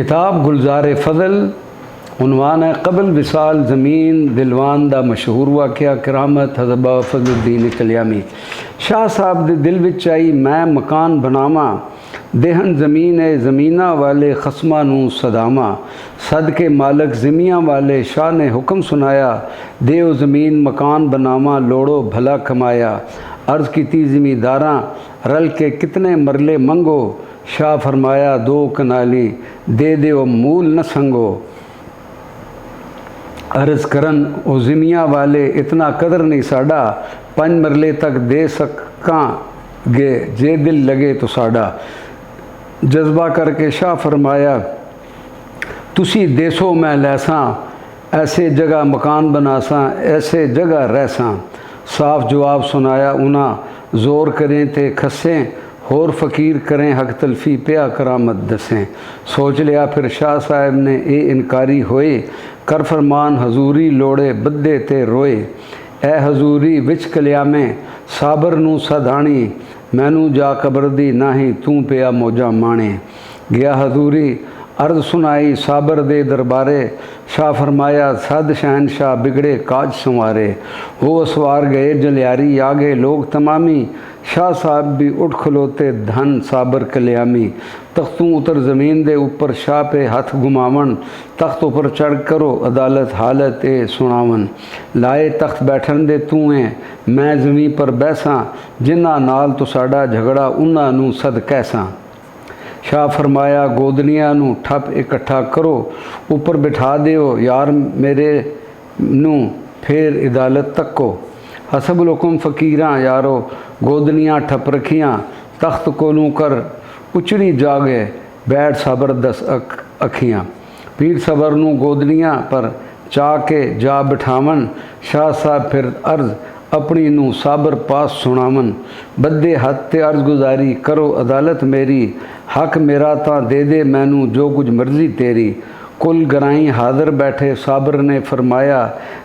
किताब गुलजार फ़ज़ल उन्वान है कबल विसाल ज़मीन दिलवान दा मशहूर वाक़या करामत हज़रत फ़ज़लुद्दीन कल्यामी। शाह साहब दे दिल विच आई मैं मकान बनावा देहन ज़मीन है ज़मीना वाले खसमा नू सदामा सद के मालक ज़िमियाँ वाले शाह ने हुक्म सुनाया देव ज़मीन मकान बनावा लोड़ो भला कमाया। अर्ज़ की ज़मींदारां रल के कितने मरले मंगो शाह फरमाया दो कनाली दे दो मूल न संगो। अर्ज़ करन ओ ज़िमिया वाले इतना कदर नहीं साड़ा 5 मरले तक दे सकां गे जे दिल लगे तो साड़ा। जज्बा करके शाह फरमाया तुसी देसो मैं लैसा ऐसे जगह मकान बनासा ऐसे जगह रहसा। साफ जवाब सुनाया उना ज़ोर करें ते खसें होर फ़कीर करें हक तलफ़ी पिया करामत दसें। सोच लिया फिर शाह साहब ने ए इनकारी होए कर फरमान हजूरी लोड़े बद्दे ते रोए। ए हजूरी विच कल्यामे साबर नू सधाणी मैनू जा कबर दी नाही तू पिया मौजा माणे। गया हजूरी अर्ज़ सुनाई साबर दे दरबारे शाह फरमाया सद शहनशाह बिगड़े काज संवारे। वो सवार गए जलियारी आ गए लोग तमामी शाह साहब भी उठ खलोते धन साबर कल्यामी। तख्तों उतर ज़मीन दे ऊपर शाह पे हाथ घुमावन तख्त ऊपर चढ़ करो अदालत हालत ए सुनावन। लाए तख्त बैठन दे तू है मैं ज़मीन पर बैसा जिन्ना नाल तो साड़ा झगड़ा उन्ना नू सद कैसा। शाह फरमाया गोदनिया नू ठप इकट्ठा करो ऊपर बिठा दियो यार मेरे नू फिर अदालत तको। हसबुल हुक्म फ़कीरां यारो गोदनियाँ ठप रखियाँ तख्त कोलू कर उचड़ी जागे बैठ सबर 10 अखियाँ। पीर सबर नू गोदनियाँ पर चा के जा बिठावन शाह साहब फिर अर्ज़ अपनी नू साबर पास सुनावन। बद्दे हथ ते अर्ज़ गुजारी करो अदालत मेरी हक मेरा ता दे दे मैनू जो कुछ मर्ज़ी तेरी। कुल गराई हाज़र बैठे साबर ने फरमाया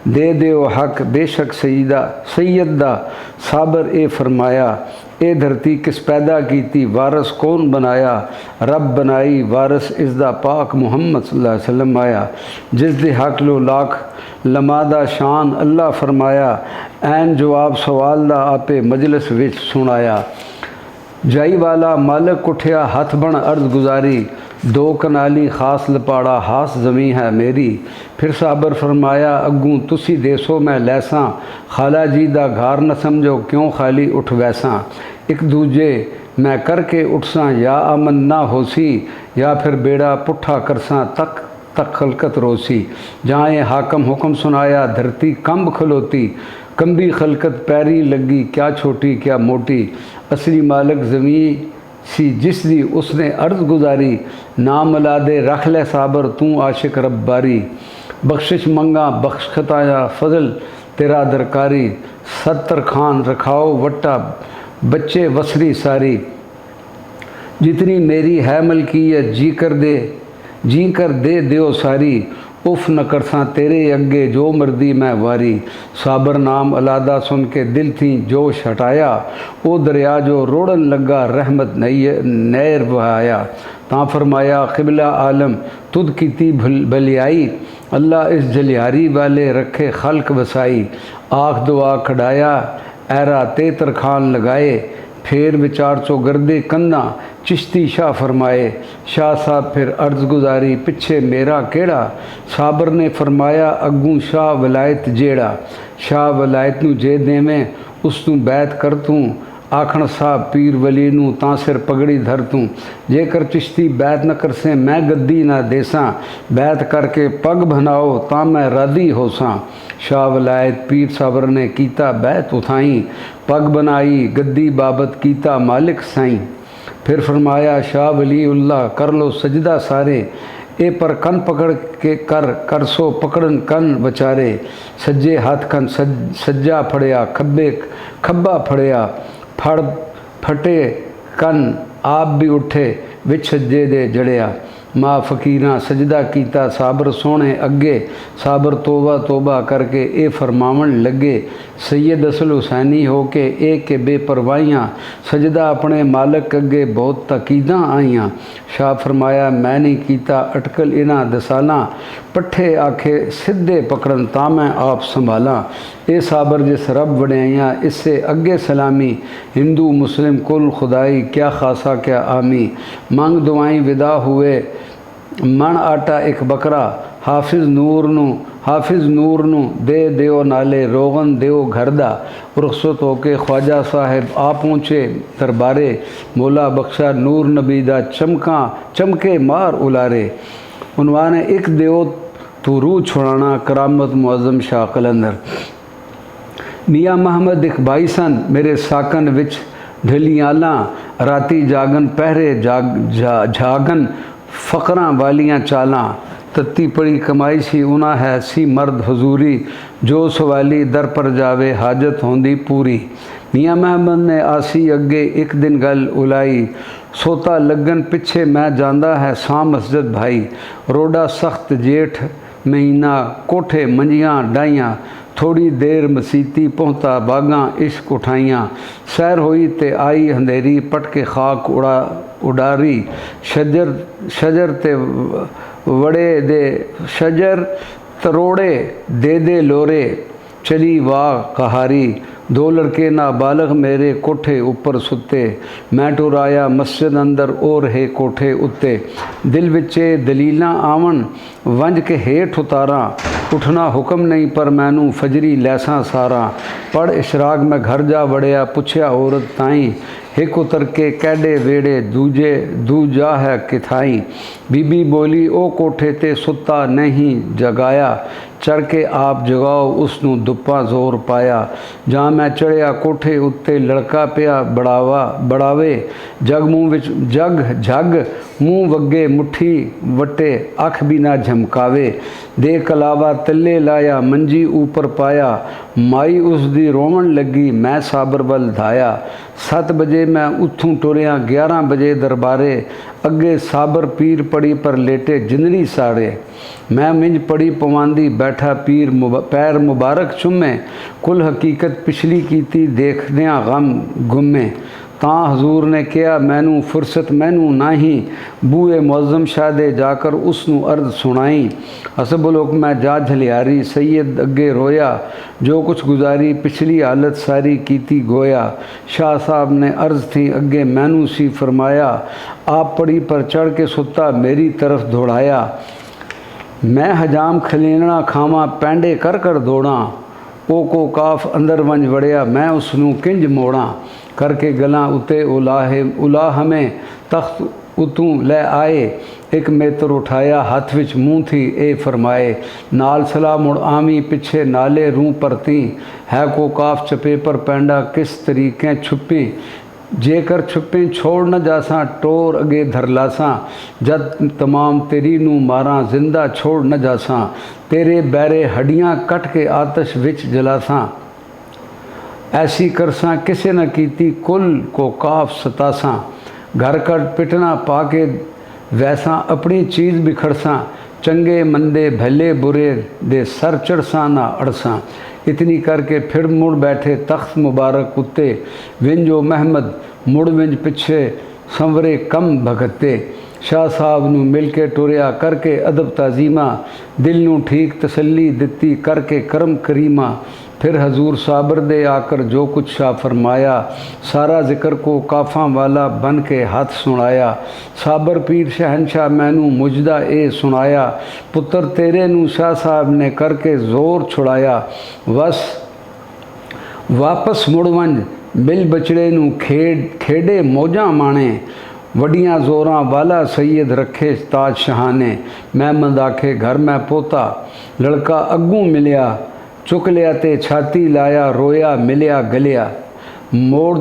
दे दो हक बेशक सैयद दा साबर ए फरमाया। ए धरती किस पैदा कीती वारस कौन बनाया रब बनाई वारस इसदा पाक मुहम्मद सल्लल्लाहु अलैहि वसल्लम आया। जिस दे हक लो लाख लमादा शान अल्लाह फरमाया ऐन जवाब सवाल दा आपे मजलिस विच सुनाया। जाई वाला मालक उठिया हथ बन अर्ज़ गुजारी दो कनाली खास लपाड़ा हास ज़मीं है मेरी। फिर साबर फरमाया अग्गू तुसी देसो मैं लैसा खाला जी दा घार न समझो क्यों खाली उठ वैसा। एक दूजे मैं करके उठसा या अमन ना होसी या फिर बेड़ा पुट्ठा करसा तक खलकत रोसी। जहाँ ये हाकम हुक्म सुनाया धरती कंब खलोती कंबी खलकत पैरी लगी क्या छोटी क्या मोटी। असली मालिक ज़मीं सी जिस दी उसने अर्ज़ गुजारी नाम अलादे रख ले साबर तू आशिक रब्बारी। बख्शिश मंगा बख्श खताया फजल तेरा दरकारी 70 खान रखाओ वट्टा बच्चे वसरी सारी। जितनी मेरी है मलकियत जी कर दे दियो सारी उफ न करसा तेरे अगे जो मर्दी मैं वारी। साबर नाम अलादा सुन के दिल थी जोश हटाया ओ दरिया जो रोड़न लगा रहमत नैर बहाया। ता फरमाया क़िबला आलम तुद कीती भलियाई अल्लाह इस जलियारी वाले रखे खल्क वसाई। आख दुआ खड़ाया ऐरा ते तरखान लगाए फेर विचार चो गर्दे कन्ना चिश्ती शाह फरमाए। शाह साहब फिर अर्ज़ गुजारी पिछे मेरा केड़ा साबर ने फरमाया अग्गू शाह वलायत जेड़ा। शाह वलायत नू जे देवें उस तू बैत कर तू आखण साहब पीर वली नू तां सिर पगड़ी धर तू। जेकर चिश्ती बैत न करसे मैं गद्दी ना देसा बैत करके पग बनाओ तां मैं रादी होसा। शाह वलायत पीर साबर ने कीता बैत उठाई पग बनाई गद्दी बाबत कीता मालिक साईं। फिर फरमाया शाह वली उल्लाह कर लो सजदा सारे ए पर कन पकड़ के कर सो पकड़न कन बचारे। सज्जे हाथ कन सज्जा फड़िया खब्बा फड़िया फटे कन आप भी उठे विच सज्जे दे जड़िया। माँ फ़कीरां सजदा कीता साबर सोने अगे। साबर तोबा तोबा करके ए फरमावन लगे। सैयद असल हुसैनी हो के एक के बेपरवाहियाँ सजदा अपने मालक अगे बहुत तकीदा आईयाँ। शाह फरमाया मैं नहीं कीता अटकल इन्हां दसालां पट्ठे आखे सीधे पकड़न तां मैं आप संभाला। ए साबर जिस रब वड़ियाइयाँ इससे अगे सलामी हिंदू मुस्लिम कुल खुदाई क्या खासा क्या आमी। मंग दुआई विदा हुए मन आटा एक बकरा हाफिज़ नूर नू दे दियो नाले रोगन दियो घर दा। रुखसत होके ख्वाजा साहिब आ पहुँचे दरबारे मौला बख्शा नूर नबी दा चमके मार उलारे। उन्वाने एक दियो तू रूह छुड़ाना करामत मुअज़्ज़म शाह कलंदर। मियाँ महमद इकबाई सन मेरे साकन विच ढलियालां राती जागन पहरे जागन फ़करां वालियां चालां। तत्ती पड़ी कमाई सी उना है सी मर्द हजूरी जो सवाली दर पर जावे हाजत होंदी पूरी। मियाँ महमद ने आसी अगे एक दिन गल उलाई सोता लगन पिछे मैं जांदा है सा मस्जिद भाई। रोडा सख्त जेठ महीना कोठे मंजियां डाइयां थोड़ी देर मसीती पहुँचा बागां इश्क उठाइयां। सैर हुई ते आई अंधेरी पटके खाक उडारी शजर ते वड़े दे शजर तरोड़े दे लोरे चली वाह कहारी। दो लड़के नाबालग मेरे कोठे ऊपर सुते मैं टुराया मस्जिद अंदर और है कोठे उत्ते। दिल विचे दलीलां आवन वंज के हेठ उतारा उठना हुक्म नहीं पर मैनू फजरी लैसा सारा। पढ़ इशराक में घर जा वड़िया पुछया औरत ताई एक उतर के कैडे वेड़े दूजा है किथाई। बीबी बोली ओ कोठे ते सुता नहीं जगाया चढ़ के आप जगाओ उसनू दुप्पा जोर पाया। जहाँ मैं चढ़िया कोठे उत्ते लड़का पिया बड़ावे जग मुँह वगे मुट्ठी वटे अख भी ना झमकावे। दे कलावा तले लाया मंजी ऊपर पाया माई उसदी रोवन लगी मैं साबर वल धाया। 7 बजे मैं उथों टुरिया 11 बजे दरबारे अगे साबर पीर पड़ी पर लेटे जिंदड़ी साड़े। मैं मिंज पड़ी पवांदी बैठा पीर पैर मुबारक चुमे कुल हकीकत पिछली कीती देखदियां गम गुमे। तां हजूर ने कहा मैनू फुरसत मैनू नाही बूए मुअज़्ज़म शाह दे जाकर उसनू अर्ज सुनाई। हसबुल मैं जा झलियारी सैयद अगे रोया जो कुछ गुजारी पिछली हालत सारी कीती गोया। शाह साहब ने अर्ज थी अगे मैनू सी फरमाया आप पड़ी पर चढ़ के सुता मेरी तरफ दौड़ाया। मैं हजाम खलीना खावा पैंडे कर दौड़ा ओ को काफ अंदर वंज वड़िया मैं उसनू किंज मोड़ा। करके गलां उते उला हमें तख्त उतों लै आए एक मेतर उठाया हाथ विच मुँह थी ए फरमाए। नाल सलाह मुड़ आमी पिछे नाले रूँ परती है को काफ चपे पर पैंडा किस तरीके छुपी। जेकर छुपे छोड़ न जासा टोर अगे धर लासा जद तमाम तेरी नू मारा जिंदा छोड़ न जासा। तेरे बैरे हड्डियाँ कट के आतश विच जलासा ऐसी करसा किसे न कीती कुल को काफ सतासा। घर कर पिटना पाके वैसा अपनी चीज़ बिखड़सा चंगे मंदे भले बुरे दे सर चढ़सा ना अड़सा। इतनी करके फिर मुड़ बैठे तख्त मुबारक उत्ते विंजो महमद मुड़ विंज पिछे संवरे कम भगते। शाह साहब नू मिल के टुरिया करके अदब ताजीमा दिल नू ठीक तसल्ली दिती करके करम करीमा। फिर हजूर साबर दे आकर जो कुछ शाह फरमाया सारा ज़िक्र को काफ़ा वाला बन के हाथ सुनाया। साबर पीर शहनशाह मैनू मुजदा ए सुनाया पुत्र तेरे नू शाह साहब ने करके ज़ोर छुड़ाया। बस वापस मुड़वंज मिल बचड़े नू खेडे मौजा माणे वडियां जोरां वाला सैयद रखे ताज शहाने। महमद आखे घर में पोता लड़का अग्गू मिलिया चुक लिया ते छाती लाया रोया मिलिया गलिया। मोड़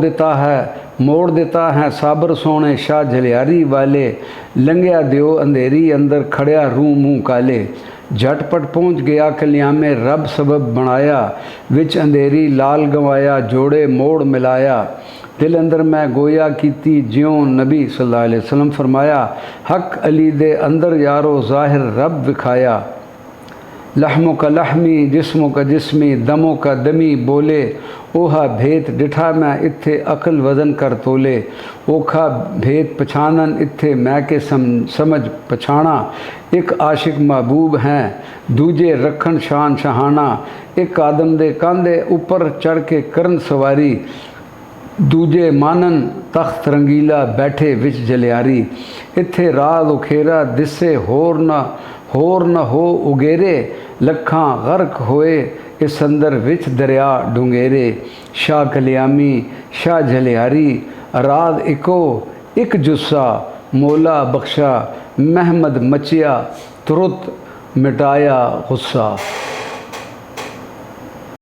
देता है साबर सोने शाह झलियारी वाले लंघिया दियो अंधेरी अंदर खड़िया रूह मुँह काले। झटपट पहुँच गया कलियामे रब सबब बनाया विच अंधेरी लाल गंवाया जोड़े मोड़ मिलाया। दिल अंदर मैं गोया कीती ज्यों नबी सल्लल्लाहु अलैहि वसल्लम फरमाया हक अली दे अंदर यारो ज़ाहिर रब विखाया लहमो का लहमी जिस्मों का जिस्मी दमों का दमी बोले ओहा भेद डिठा मैं इत्थे अकल वजन कर तोले ओखा भेद पछानन इत्थे मैं के समझ पछाना एक आशिक महबूब हैं दूजे रखन शान शहाना एक आदम दे कांधे ऊपर चढ़ के करन सवारी दूजे मानन तख्त रंगीला बैठे विच जलियारी इत्थे राज उखेरा दिसे होर न हो उगेरे लखां गर्क होए इस अंदर विच दरिया डूंगेरे शाह कलियामी शाह जलियारी राज इको एक जुस्सा मौला बख्शा महमद मचिया तुरत मिटाया गुस्सा।